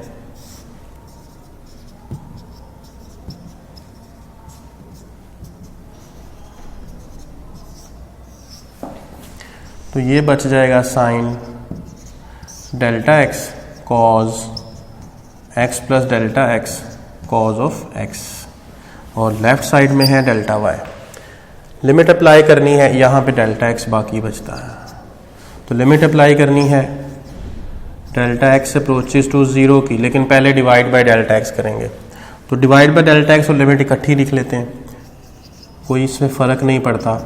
[SPEAKER 1] तो ये बच जाएगा sine delta x cos x plus delta x cause of x, और लेफ्ट साइड में है डेल्टा वाई। लिमिट अप्लाई करनी है, यहाँ पे डेल्टा एक्स बाकी बचता है, तो लिमिट अप्लाई करनी है डेल्टा एक्स अप्रोचेस टू 0 की, लेकिन पहले डिवाइड बाय डेल्टा एक्स करेंगे। तो डिवाइड बाय डेल्टा एक्स और लिमिट इकट्ठी लिख लेते हैं, कोई इसमें फ़र्क नहीं पड़ता,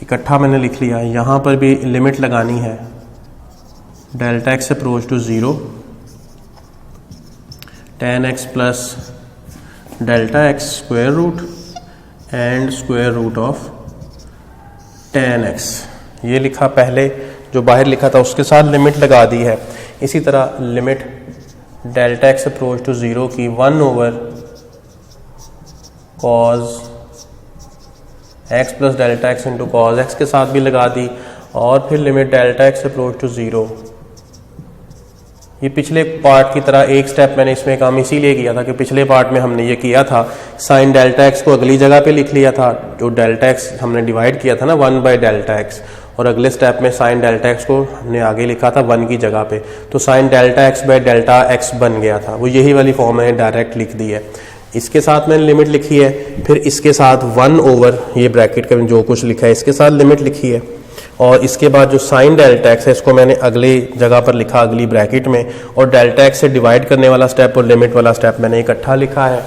[SPEAKER 1] इकट्ठा मैंने लिख लिया। यहाँ पर भी लिमिट लगानी है, delta x approach to 0 tan x plus delta x square root and square root of tan x, ये लिखा पहले, जो बाहर लिखा था उसके साथ लिमिट लगा दी है। इसी तरह limit delta x approach to 0 की 1 over cos x plus delta x into cos x के साथ भी लगा दी, और फिर limit delta x approach to 0। ये पिछले पार्ट की तरह एक स्टेप मैंने इसमें काम इसीलिए किया था कि पिछले पार्ट में हमने ये किया था, साइन डेल्टा एक्स को अगली जगह पे लिख लिया था, जो डेल्टा एक्स हमने डिवाइड किया था ना 1 बाय डेल्टा एक्स, और अगले स्टेप में साइन डेल्टा एक्स को हमने आगे लिखा था 1 की जगह पे, तो sign delta x bye delta x बन गया था। वो यही वाली फॉर्म मैंने डायरेक्ट लिख दी है। इसके साथ मैंने लिमिट लिखी है, फिर इसके साथ 1 ओवर ये ब्रैकेट का जो कुछ लिखा है इसके साथ लिमिट लिखी है, और इसके बाद जो साइन डेल्टा एक्स है इसको मैंने अगली जगह पर लिखा, अगली ब्रैकेट में, और डेल्टा एक्स से डिवाइड करने वाला स्टेप और लिमिट वाला स्टेप मैंने इकट्ठा लिखा है।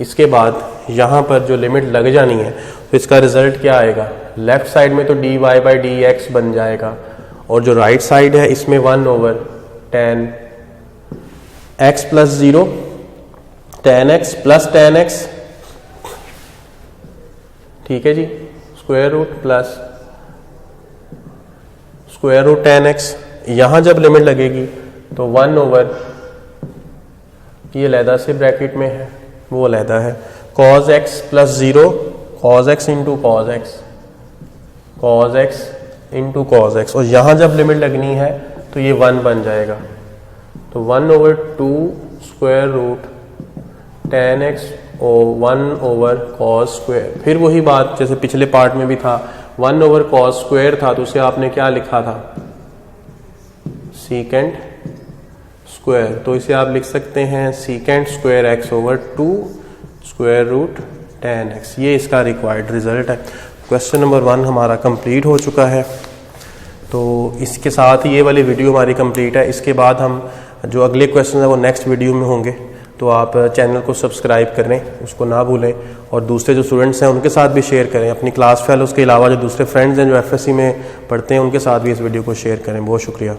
[SPEAKER 1] इसके बाद यहाँ पर जो लिमिट लग जानी है, तो इसका रिजल्ट क्या आएगा, लेफ्ट साइड में तो d y by d x बन जाएगा, और जो राइट साइड है इसमें 1 over tan x plus 0 tan x plus tan x, ठीक है जी, square root plus square root tan x। यहाँ जब लिमिट लगेगी तो 1 ओवर, ये अलहदा से ब्रैकेट में है, वो अलहदा है, cos x plus 0 cos x into cos x cos x into cos x, और यहाँ जब लिमिट लगनी है तो ये 1 बन जाएगा, तो 1 over 2 square root tan x और 1 ओवर cos स्क्वायर। फिर वही बात जैसे पिछले पार्ट में भी था, 1 ओवर cos स्क्वायर था, तो उसे आपने क्या लिखा था, सीकेंट स्क्वायर, तो इसे आप लिख सकते हैं secant square x over 2 square root tan x। ये इसका रिक्वायर्ड रिजल्ट है। क्वेश्चन नंबर 1 हमारा कंप्लीट हो चुका है। तो इसके साथ ही ये वाली वीडियो हमारी कंप्लीट है। इसके बाद हम जो अगले क्वेश्चन है वो नेक्स्ट वीडियो में होंगे, तो आप चैनल को सब्सक्राइब करें, उसको ना भूलें, और दूसरे जो स्टूडेंट्स हैं उनके साथ भी शेयर करें, अपनी क्लास फेलोज़ के अलावा जो दूसरे फ्रेंड्स हैं जो FSC में पढ़ते हैं उनके साथ भी इस वीडियो को शेयर करें। बहुत शुक्रिया।